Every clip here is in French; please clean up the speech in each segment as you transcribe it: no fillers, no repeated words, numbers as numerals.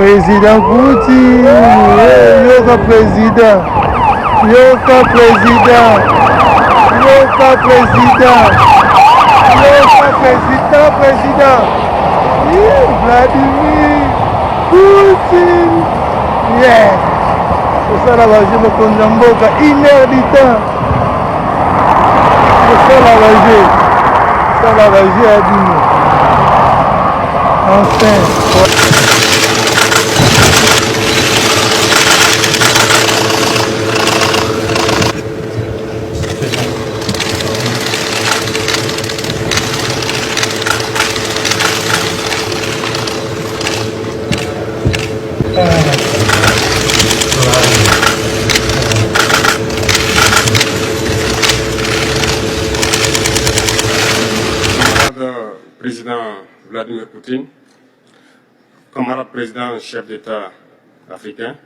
Président Kouti, Yoka président, Yoka président, Yoka président, Yoka président, président, Vladimir Poutine. Yeah. C'est ça la magie, le Konjamboka, 1 heure du temps. C'est ça la magie. Ça la magie a dit. Enfin. Président Vladimir Poutine, camarade président chef d'État africain,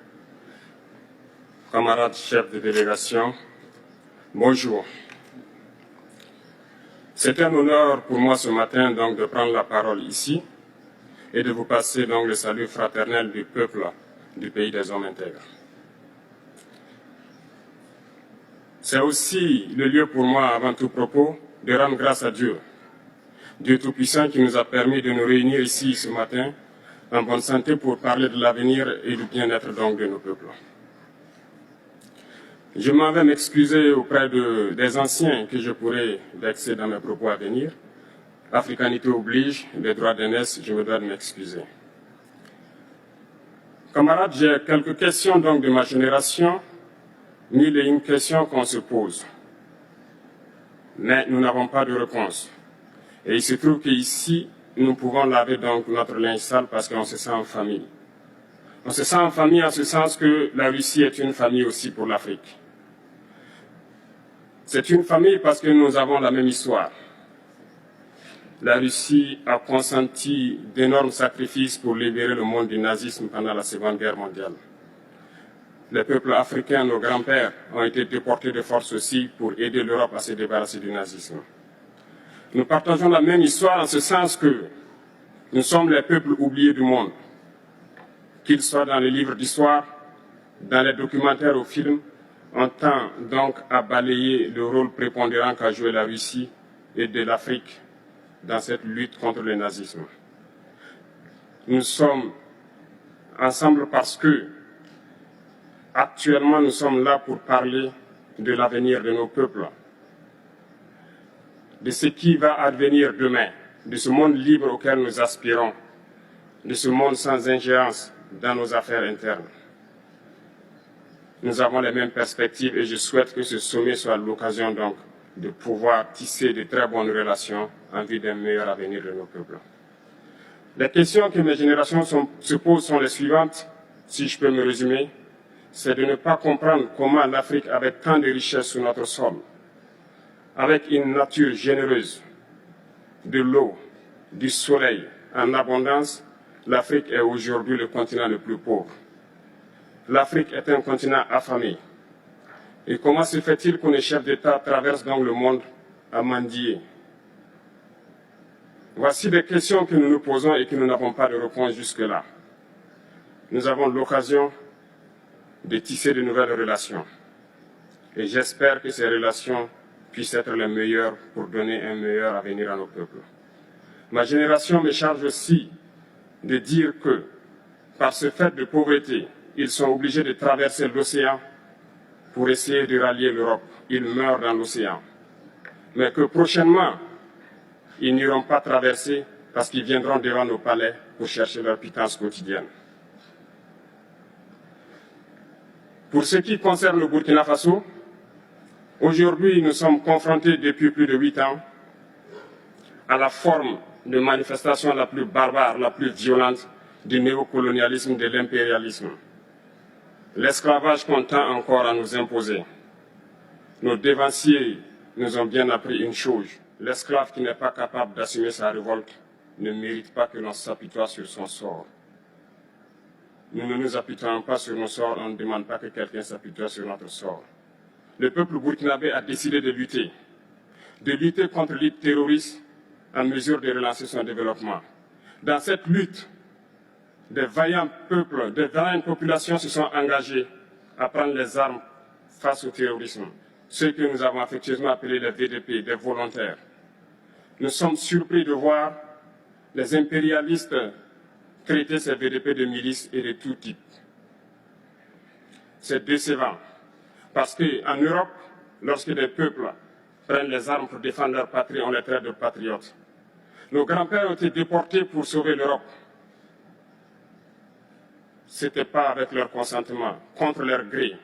camarade chef de délégation, bonjour. C'est un honneur pour moi ce matin donc de prendre la parole ici et de vous passer donc le salut fraternel du peuple du pays des hommes intègres. C'est aussi le lieu pour moi, avant tout propos, de rendre grâce à Dieu. Dieu Tout-Puissant qui nous a permis de nous réunir ici ce matin en bonne santé pour parler de l'avenir et du bien-être donc de nos peuples. Je m'en vais m'excuser auprès des anciens que je pourrais vexer dans mes propos à venir. Africanité oblige, les droits d'aînesse, je me dois de m'excuser. Camarades, j'ai quelques questions donc de ma génération, 1001 questions qu'on se pose. Mais nous n'avons pas de réponse. Et il se trouve qu'ici, nous pouvons laver donc notre linge sale parce qu'on se sent en famille. On se sent en famille en ce sens que la Russie est une famille aussi pour l'Afrique. C'est une famille parce que nous avons la même histoire. La Russie a consenti d'énormes sacrifices pour libérer le monde du nazisme pendant la Seconde Guerre mondiale. Les peuples africains, nos grands-pères, ont été déportés de force aussi pour aider l'Europe à se débarrasser du nazisme. Nous partageons la même histoire en ce sens que nous sommes les peuples oubliés du monde. Qu'ils soient dans les livres d'histoire, dans les documentaires ou films, on tend donc à balayer le rôle prépondérant qu'a joué la Russie et de l'Afrique dans cette lutte contre le nazisme. Nous sommes ensemble parce que actuellement nous sommes là pour parler de l'avenir de nos peuples, de ce qui va advenir demain, de ce monde libre auquel nous aspirons, de ce monde sans ingérence dans nos affaires internes. Nous avons les mêmes perspectives et je souhaite que ce sommet soit l'occasion donc de pouvoir tisser de très bonnes relations en vue d'un meilleur avenir de nos peuples. Les questions que mes générations se posent sont les suivantes, si je peux me résumer, c'est de ne pas comprendre comment l'Afrique, avec tant de richesses sur notre sol, avec une nature généreuse, de l'eau, du soleil en abondance, l'Afrique est aujourd'hui le continent le plus pauvre. L'Afrique est un continent affamé. Et comment se fait-il que les chefs d'État traversent donc le monde à mendier? Voici des questions que nous nous posons et que nous n'avons pas de réponse jusque-là. Nous avons l'occasion de tisser de nouvelles relations. Et j'espère que ces relations puissent être les meilleures pour donner un meilleur avenir à nos peuples. Ma génération me charge aussi de dire que, par ce fait de pauvreté, ils sont obligés de traverser l'océan pour essayer de rallier l'Europe. Ils meurent dans l'océan. Mais que prochainement, ils n'iront pas traverser parce qu'ils viendront devant nos palais pour chercher leur pitance quotidienne. Pour ce qui concerne le Burkina Faso, aujourd'hui, nous sommes confrontés depuis plus de 8 ans à la forme de manifestation la plus barbare, la plus violente du néocolonialisme, de l'impérialisme. L'esclavage qu'on tend encore à nous imposer. Nos dévanciers nous ont bien appris une chose. L'esclave qui n'est pas capable d'assumer sa révolte ne mérite pas que l'on s'apitoie sur son sort. Nous ne nous apitoyons pas sur nos sorts, on ne demande pas que quelqu'un s'apitoie sur notre sort. Le peuple burkinabé a décidé de lutter contre l'île terroriste en mesure de relancer son développement. Dans cette lutte, des vaillants peuples, des vaillantes populations se sont engagés à prendre les armes face au terrorisme, ceux que nous avons affectueusement appelés les VDP, des volontaires. Nous sommes surpris de voir les impérialistes traiter ces VDP de milices et de tout type. C'est décevant, parce qu'en Europe, lorsque des peuples prennent les armes pour défendre leur patrie, on les traite de patriotes. Nos grands-pères ont été déportés pour sauver l'Europe. Ce n'était pas avec leur consentement, contre leur gré.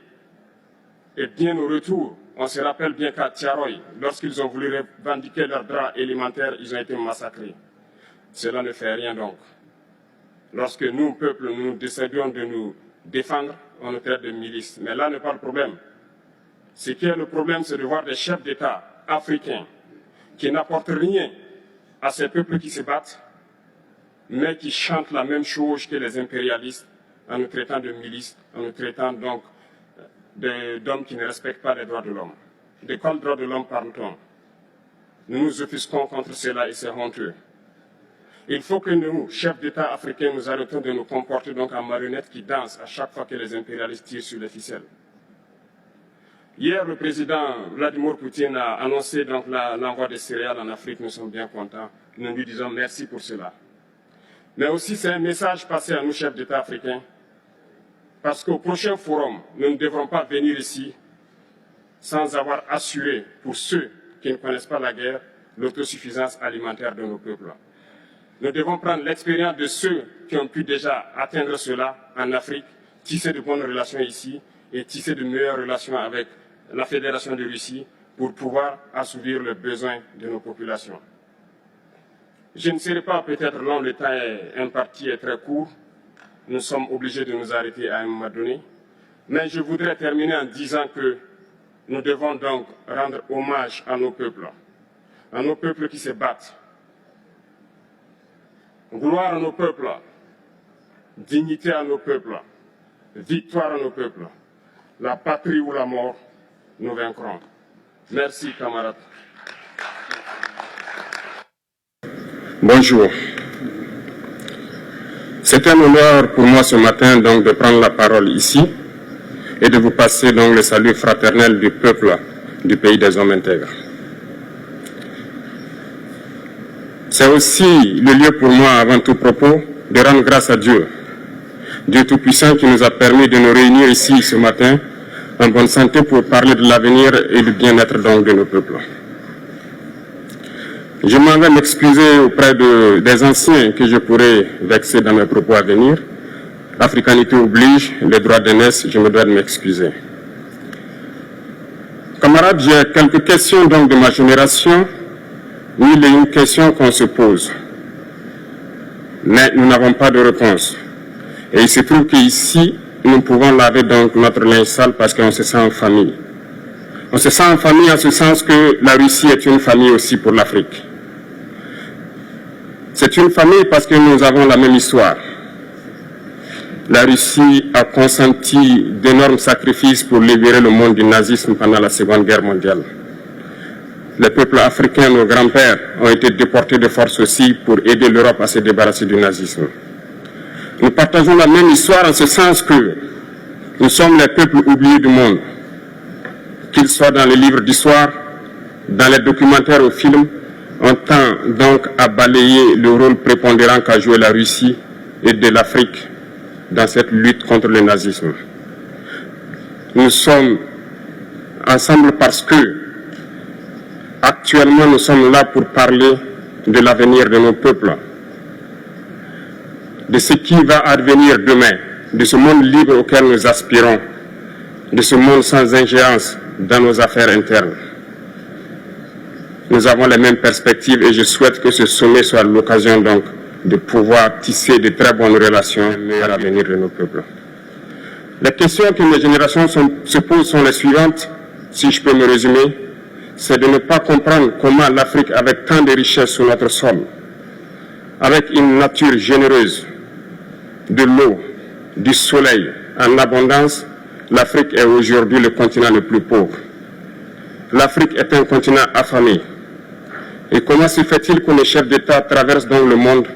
Et bien au retour, on se rappelle bien qu'à Tiaroy, lorsqu'ils ont voulu revendiquer leurs droits élémentaires, ils ont été massacrés. Cela ne fait rien donc. Lorsque nous, peuple, nous décidons de nous défendre, on nous traite de milices. Mais là n'est pas le problème. Ce qui est le problème, c'est de voir des chefs d'État africains qui n'apportent rien à ces peuples qui se battent, mais qui chantent la même chose que les impérialistes en nous traitant de milices, en nous traitant donc d'hommes qui ne respectent pas les droits de l'homme. De quels droits de l'homme parle-t-on? Nous nous offusquons contre cela et c'est honteux. Il faut que nous, chefs d'État africains, nous arrêtons de nous comporter donc en marionnettes qui dansent à chaque fois que les impérialistes tirent sur les ficelles. Hier, le président Vladimir Poutine a annoncé donc l'envoi des céréales en Afrique. Nous sommes bien contents. Nous lui disons merci pour cela. Mais aussi, c'est un message passé à nous, chefs d'État africains, parce qu'au prochain forum, nous ne devrons pas venir ici sans avoir assuré, pour ceux qui ne connaissent pas la guerre, l'autosuffisance alimentaire de nos peuples. Nous devons prendre l'expérience de ceux qui ont pu déjà atteindre cela en Afrique, tisser de bonnes relations ici et tisser de meilleures relations avec la Fédération de Russie pour pouvoir assouvir les besoins de nos populations. Je ne serai pas peut-être long, le temps est imparti et très court. Nous sommes obligés de nous arrêter à un moment donné. Mais je voudrais terminer en disant que nous devons donc rendre hommage à nos peuples qui se battent. Gloire à nos peuples, dignité à nos peuples, victoire à nos peuples. La patrie ou la mort, nous vaincrons. Merci, camarades. Bonjour. C'est un honneur pour moi ce matin donc de prendre la parole ici et de vous passer donc le salut fraternel du peuple du pays des hommes intègres. C'est aussi le lieu pour moi, avant tout propos, de rendre grâce à Dieu, Dieu Tout-Puissant qui nous a permis de nous réunir ici ce matin en bonne santé pour parler de l'avenir et du bien-être donc de nos peuples. Je m'en vais m'excuser auprès des anciens que je pourrais vexer dans mes propos à venir. L'africanité oblige, les droits d'aînesse, je me dois de m'excuser. Camarades, j'ai quelques questions donc de ma génération. Mille et une questions qu'on se pose. Mais nous n'avons pas de réponse. Et il se trouve qu'ici, nous pouvons laver donc notre linge sale parce qu'on se sent en famille. On se sent en famille en ce sens que la Russie est une famille aussi pour l'Afrique. C'est une famille parce que nous avons la même histoire. La Russie a consenti d'énormes sacrifices pour libérer le monde du nazisme pendant la Seconde Guerre mondiale. Les peuples africains, nos grands-pères, ont été déportés de force aussi pour aider l'Europe à se débarrasser du nazisme. Nous partageons la même histoire en ce sens que nous sommes les peuples oubliés du monde. Qu'ils soient dans les livres d'histoire, dans les documentaires ou films, on tend donc à balayer le rôle prépondérant qu'a joué la Russie et de l'Afrique dans cette lutte contre le nazisme. Nous sommes ensemble parce que actuellement nous sommes là pour parler de l'avenir de nos peuples, de ce qui va advenir demain, de ce monde libre auquel nous aspirons, de ce monde sans ingérence dans nos affaires internes. Nous avons les mêmes perspectives et je souhaite que ce sommet soit l'occasion donc de pouvoir tisser de très bonnes relations à l'avenir de nos peuples. Les questions que mes générations se posent sont les suivantes, si je peux me résumer, c'est de ne pas comprendre comment l'Afrique, avec tant de richesses sur notre sol, avec une nature généreuse, de l'eau, du soleil en abondance, l'Afrique est aujourd'hui le continent le plus pauvre. L'Afrique est un continent affamé. Et comment se fait-il que les chefs d'État traversent donc le monde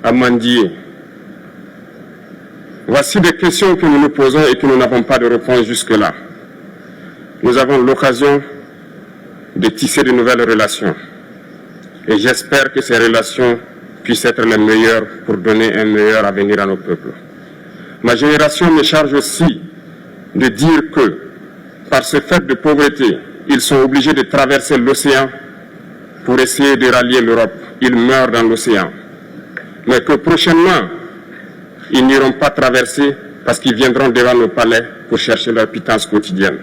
à mendier? Voici des questions que nous nous posons et que nous n'avons pas de réponse jusque-là. Nous avons l'occasion de tisser de nouvelles relations. Et j'espère que ces relations puissent être les meilleures pour donner un meilleur avenir à nos peuples. Ma génération me charge aussi de dire que, par ce fait de pauvreté, ils sont obligés de traverser l'océan pour essayer de rallier l'Europe. Ils meurent dans l'océan. Mais que prochainement, ils n'iront pas traverser parce qu'ils viendront devant nos palais pour chercher leur pitance quotidienne.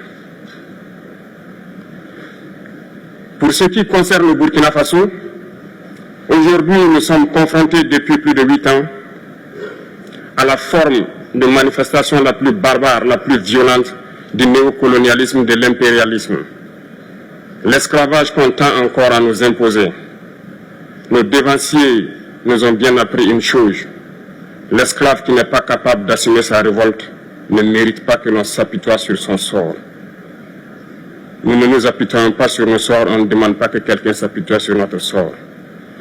Pour ce qui concerne le Burkina Faso, aujourd'hui nous sommes confrontés depuis plus de 8 ans à la forme de manifestation la plus barbare, la plus violente du néocolonialisme, de l'impérialisme. L'esclavage qu'on tend encore à nous imposer. Nos dévanciers nous ont bien appris une chose. L'esclave qui n'est pas capable d'assumer sa révolte ne mérite pas que l'on s'apitoie sur son sort. Nous ne nous apitoyons pas sur nos sorts, on ne demande pas que quelqu'un s'apitoie sur notre sort.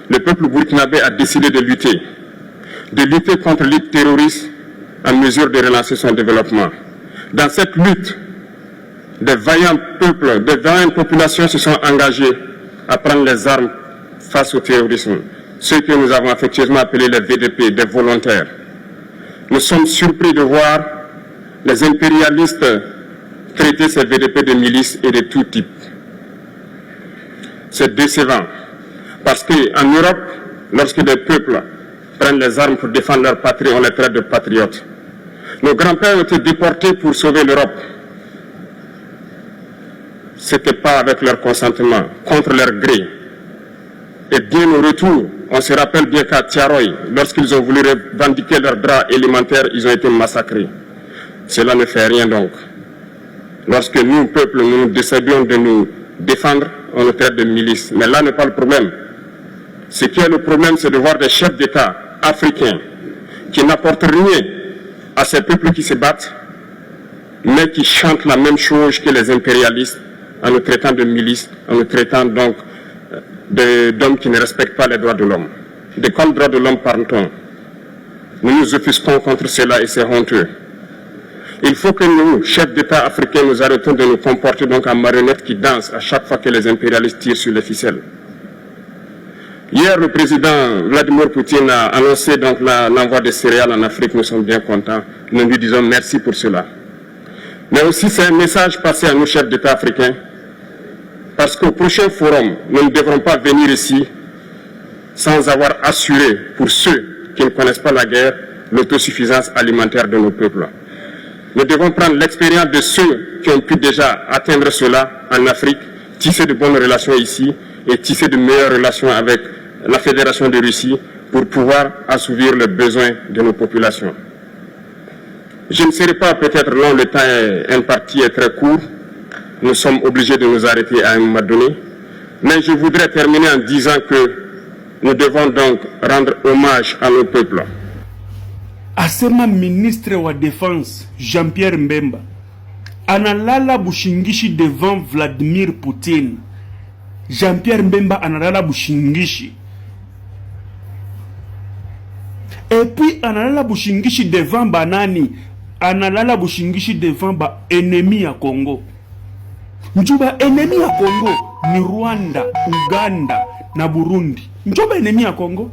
Le peuple burkinabé a décidé de lutter contre les terroristes en mesure de relancer son développement. Dans cette lutte, des vaillants peuples, des vaillantes populations se sont engagées à prendre les armes face au terrorisme. Ceux que nous avons affectueusement appelés les VDP, des volontaires. Nous sommes surpris de voir les impérialistes traiter ces VDP de milices et de tout type. C'est décevant, parce qu'en Europe, lorsque des peuples prennent les armes pour défendre leur patrie, on les traite de patriotes. Nos grands-pères ont été déportés pour sauver l'Europe. Ce n'était pas avec leur consentement, contre leur gré. Et bien au retour, on se rappelle bien qu'à Tiaroy, lorsqu'ils ont voulu revendiquer leurs droits élémentaires, ils ont été massacrés. Cela ne fait rien donc. Lorsque nous, peuple, nous décidions de nous défendre, on nous traite de milices. Mais là n'est pas le problème. Ce qui est le problème, c'est de voir des chefs d'État africains qui n'apportent rien à ces peuples qui se battent, mais qui chantent la même chose que les impérialistes en nous traitant de milices, en nous traitant donc d'hommes qui ne respectent pas les droits de l'homme. De quels droits de l'homme parle-t-on? Nous nous offusquons contre cela et c'est honteux. Il faut que nous, chefs d'État africains, nous arrêtons de nous comporter donc en marionnettes qui dansent à chaque fois que les impérialistes tirent sur les ficelles. Hier, le président Vladimir Poutine a annoncé donc l'envoi de céréales en Afrique. Nous sommes bien contents. Nous lui disons merci pour cela. Mais aussi, c'est un message passé à nos chefs d'État africains. Parce qu'au prochain forum, nous ne devrons pas venir ici sans avoir assuré, pour ceux qui ne connaissent pas la guerre, l'autosuffisance alimentaire de nos peuples. Nous devons prendre l'expérience de ceux qui ont pu déjà atteindre cela en Afrique, tisser de bonnes relations ici et tisser de meilleures relations avec la Fédération de Russie pour pouvoir assouvir les besoins de nos populations. Je ne serai pas peut-être long, le temps imparti est très court. Nous sommes obligés de nous arrêter à un moment donné. Mais je voudrais terminer en disant que nous devons donc rendre hommage à nos peuples. Asema ministre de la Défense Jean-Pierre Mbemba analala bushingishi devant Vladimir Poutine. Jean-Pierre Mbemba analala bushingishi. Et puis analala bushingishi devant banani, analala bushingishi devant ba ennemi ya Congo. Njuba ennemi ya Congo ni Rwanda, Uganda na Burundi. Njuba ennemi ya Congo.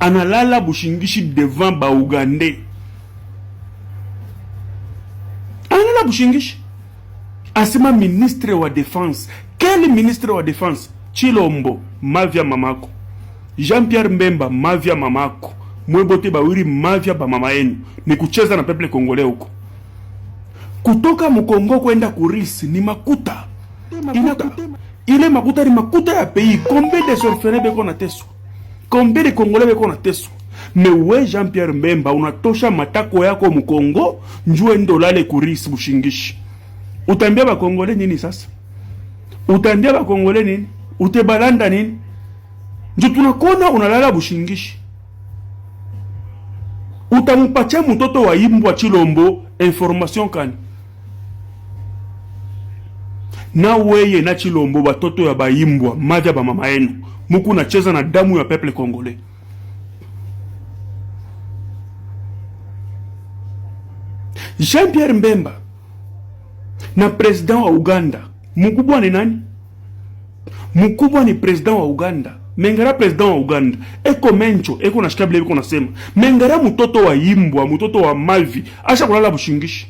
Analala bushingishi devant ba Ugandais. Analala bushingishi. Asema ministre de la Défense. Quel ministre de la Défense? Chilombo, mavia mamako. Jean-Pierre Mbemba, mavia mamako. Mwebote bawiri mavia ba mama yenu. Ni kucheza na peple Kongole huko. Kutoka Mkongo kwenda kurisi ni makuta. Ile makuta ni makuta ya pays. Combien de orphelins beko na teso? Combien de Congolais beko na teso? Mais we Jean-Pierre Mbemba unatosha matako yako Mkongo njue ndolale kurisi bushingishi. Utambia ba Congolais nini sasa? Utambia ba Congolais nini? Utebalanda nini? Njo tunakona unalala bushingishi. Utamupatia mtoto wa Imbwa Chilombo information kani? Na weye na Chilombo batoto ya ba Imbwa mavya ba mama yenu muku nacheza na damu ya peuple congolais. Jean-Pierre Mbemba na president wa Uganda, mkubwa ni nani? Mkubwa ni president wa Uganda. Mengara president wa Uganda eko mencho eko na shikabile eko nasema Mengara mtoto wa Yimbwa, mtoto wa Mavi asha kulala bushingishi.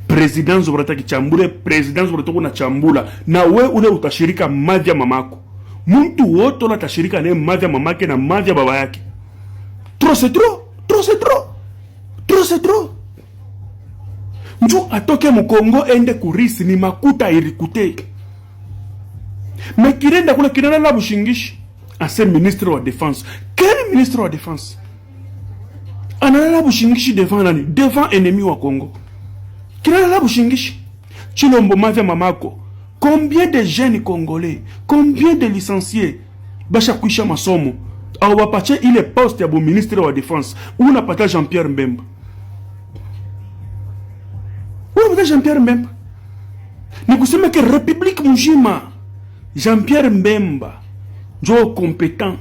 President Zobrata kichambule, president Zobrata kuna chambula na we ule utashirika Mavi ya mamako. Mtu wote ula tashirika ne Mavi ya mamake na Mavi ya baba yake. Trop c'est trop, trop c'est trop. Trop c'est trop. Nju atoke Mkongo ende kurisi ni makuta irikute. Mais kirenda kula kirenda la bushingishi. Ase ministre wa défense. Quel ministre wa défense? Anala la bushingishi devant nani? Devant ennemi wa Congo. Kirenda la bushingishi. Chilombo Mavia mamako. Combien de jeunes congolais, combien de licenciés basha kuisha masomo au bapache ile poste ya bo ministre wa défense ou napata Jean-Pierre Mbemba. Jean-Pierre Mbemba ni kusema que République mujima Jean-Pierre Mbemba njo compétent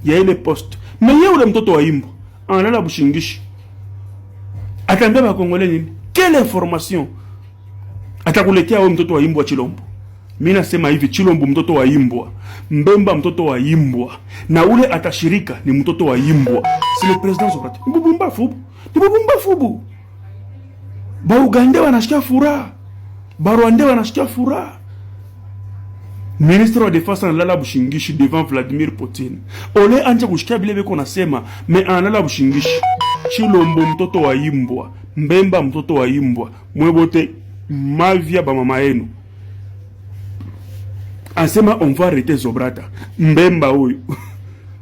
ya ile poste. Mais yeye ule mtoto wa Imbo analala bushingishi atambia ba Congolais nini? Quelle information atakuletea wewe mtoto wa Imbo wa Chilombo? Mimi nasema hivi, Chilombo mtoto wa Imbwa, Mbemba mtoto wa Imbwa, na ule atashirika ni mtoto wa Imbwa. C'est le président Zobrata. Mbumba fubu. Mbumba fubu. Ba Uganda wanashikia furaha. Ba Rwanda wanashikia furaha. Ministre wa Défense analala bushingishi devant Vladimir Poutine. Ole anja kushikia bile beko nasema, mais analala bushingishi. Chilombo mtoto wa Imbwa, Mbemba mtoto wa Imbwa, mwebote Mavia ba mama yenu. Asema on va arrêter Zobrata. Mbemba huyu.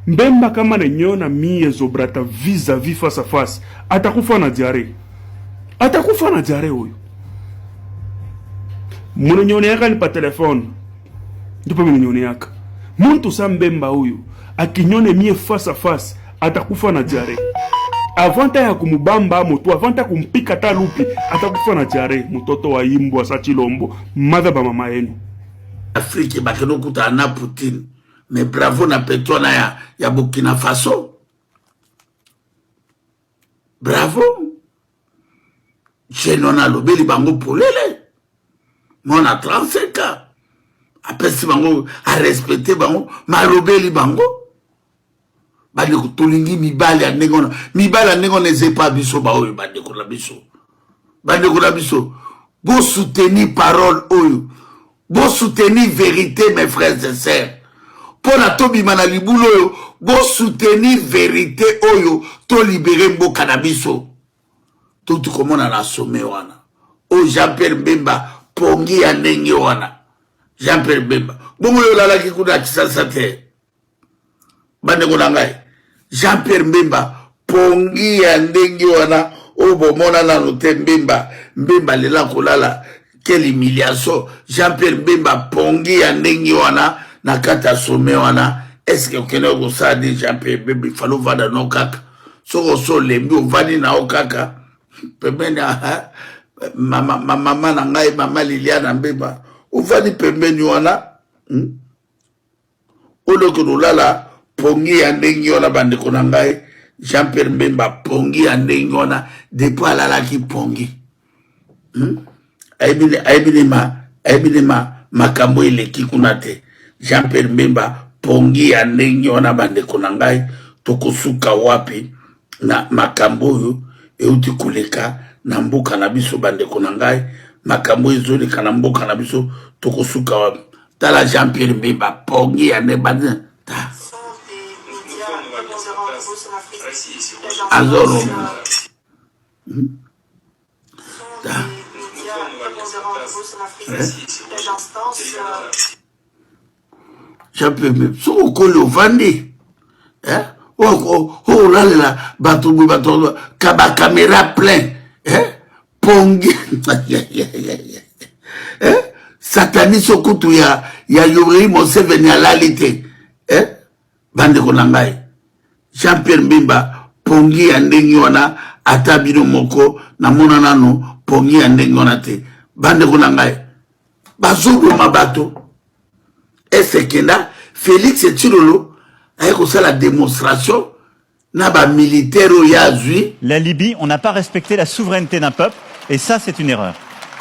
Mbemba kama nenyona mie Zobrata vis-à-vis face à face. Atakufa na diarrhée. Atakufa na diarrhée huyu. Mune nyone yaka ni pa telefone. Ndipo mune nyone yaka. Muntu sa Mbemba huyu. Akinyone mie face à face. Atakufa na diarrhée. Avant ya kumubamba moto, avant ya kumpika ta lupi. Atakufa na diarrhée. Mtoto wa Imbwa sa Chilombo. Mother ba mama yenu. Afrique bakeno kuta na Poutine, mais bravo na petona ya Burkina Faso. Bravo. Jenona lobeli bango polele. Mona 35 ans. Après si bango a respecter bango, ma lobeli bango. Bande ko tolingi mibali anengona. Mibali anengona zepa biso ba oyo bande ko la biso. Bande ko la biso. Bo soutenir parole oyo. Bon soutenir vérité, mes frères et sœurs. Pour la tobi manalibulo, bon soutenir vérité, oyo, to libérer mbo cannabiso. Tout comme on a la somme wana. O Jean-Pierre Mbemba, pongi ya ndenge wana. Jean-Pierre Mbemba. Bongo yo lala kikuda kisasa te. Bande konangai. Jean-Pierre Mbemba, pongi ya ndenge wana. O bomona na note Mbemba. Mbemba lela kolala. Quelle humiliation. Jean-Pierre Mbemba pongi ya ndenge wana na kata sommet wana. Est-ce que okene ko sa de Jean-Pierre Mbemba il fallait vada no kaka. Soko so lembi ovani na okaka. Pembeni mama na ngai mama Liliana Mbemba. Ovani pembeni wana. Oloko lala pongi ya ndenge wana bande kona ngai. Jean-Pierre Mbemba pongi ya ndenge wana depuis alala ki pongi. Aibinima makambo eleki kunate. Jean-Pierre Mbemba pongi ya ndenge wana bande konangai tokosuka wapi na makambo yu euti kuleka na mboka na biso bande konangai makambo ezoleka na mboka na biso tokosuka wapi. Tala Jean-Pierre Mbemba pongi ya ndenge bande ta azoro ta Jean-Pierre Mbemba so ko le vandi oh là là bateau kaba caméra plein pongi satani sokutu ya Yoweri Museveni à l'alité bande konangai Jean-Pierre Mbemba pongi ya ndenge wana atabino moko na mona nano pongi ya ndenge wana te bande konangai bazobo mabato esekenda Félix Tshilolo a fait la démonstration n'a militaire au Yazui. La Libye, on n'a pas respecté la souveraineté d'un peuple, et ça, c'est une erreur.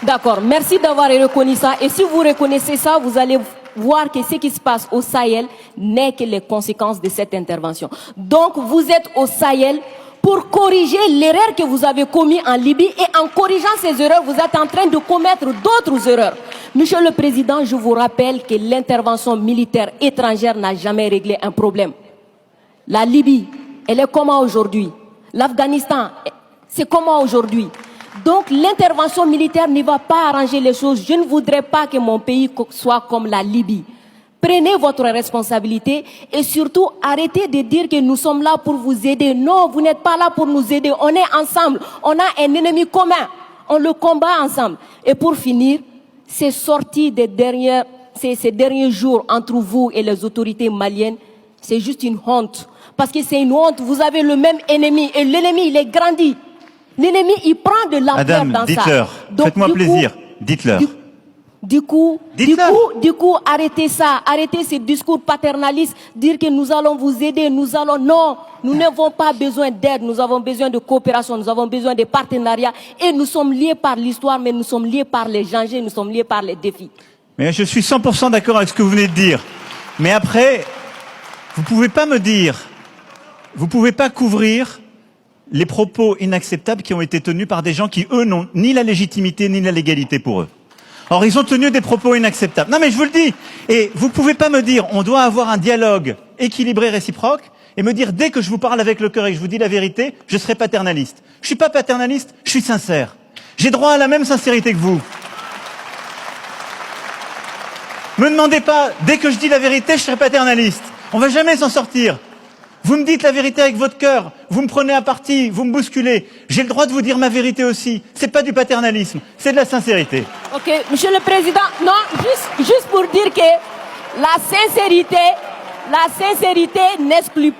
D'accord, merci d'avoir reconnu ça. Et si vous reconnaissez ça, vous allez voir que ce qui se passe au Sahel n'est que les conséquences de cette intervention. Donc, vous êtes au Sahel pour corriger l'erreur que vous avez commise en Libye, et en corrigeant ces erreurs, vous êtes en train de commettre d'autres erreurs. Monsieur le Président, je vous rappelle que l'intervention militaire étrangère n'a jamais réglé un problème. La Libye, elle est comment aujourd'hui? L'Afghanistan, c'est comment aujourd'hui? Donc l'intervention militaire ne va pas arranger les choses. Je ne voudrais pas que mon pays soit comme la Libye. Prenez votre responsabilité et surtout arrêtez de dire que nous sommes là pour vous aider. Non, vous n'êtes pas là pour nous aider. On est ensemble. On a un ennemi commun. On le combat ensemble. Et pour finir, ces sorties des ces derniers jours entre vous et les autorités maliennes, c'est juste une honte. Parce que c'est une honte. Vous avez le même ennemi et l'ennemi, il est grandi. L'ennemi, il prend de l'ampleur dans ça. Dites-leur. Faites-moi plaisir. Dites-leur. Du coup, arrêtez ça. Arrêtez ces discours paternalistes. Dire que nous allons vous aider, Non, nous n'avons pas besoin d'aide. Nous avons besoin de coopération. Nous avons besoin de partenariat. Et nous sommes liés par l'histoire, mais nous sommes liés par les dangers. Nous sommes liés par les défis. Mais je suis 100% d'accord avec ce que vous venez de dire. Mais après, vous pouvez pas me dire, vous pouvez pas couvrir les propos inacceptables qui ont été tenus par des gens qui, eux, n'ont ni la légitimité ni la légalité pour eux. Or, ils ont tenu des propos inacceptables. Non, mais je vous le dis. Et vous pouvez pas me dire, on doit avoir un dialogue équilibré, réciproque, et me dire, dès que je vous parle avec le cœur et que je vous dis la vérité, je serai paternaliste. Je suis pas paternaliste, je suis sincère. J'ai droit à la même sincérité que vous. Me demandez pas, dès que je dis la vérité, je serai paternaliste. On va jamais s'en sortir. Vous me dites la vérité avec votre cœur, vous me prenez à partie, vous me bousculez. J'ai le droit de vous dire ma vérité aussi. C'est pas du paternalisme, c'est de la sincérité. Ok, Monsieur le Président, non, juste pour dire que la sincérité n'exclut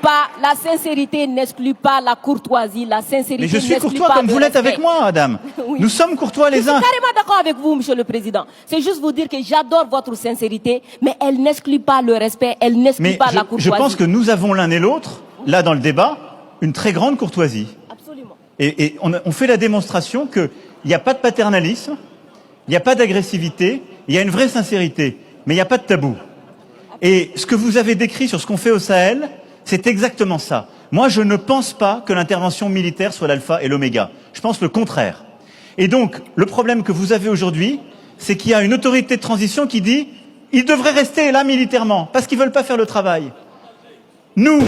pas la courtoisie, la sincérité. Mais je suis n'exclut courtois pas comme le vous l'êtes respect. avec moi, madame. Oui. Nous sommes courtois les uns. Je suis carrément d'accord avec vous, Monsieur le Président. C'est juste vous dire que j'adore votre sincérité, mais elle n'exclut pas le respect, elle n'exclut pas la courtoisie. Je pense que nous avons l'un et l'autre, là dans le débat, une très grande courtoisie. Absolument. Et on fait la démonstration qu'il n'y a pas de paternalisme, il n'y a pas d'agressivité, il y a une vraie sincérité, mais il n'y a pas de tabou. Et ce que vous avez décrit sur ce qu'on fait au Sahel, c'est exactement ça. Moi, je ne pense pas que l'intervention militaire soit l'alpha et l'oméga. Je pense le contraire. Et donc, le problème que vous avez aujourd'hui, c'est qu'il y a une autorité de transition qui dit « ils devraient rester là militairement, parce qu'ils ne veulent pas faire le travail ». Nous,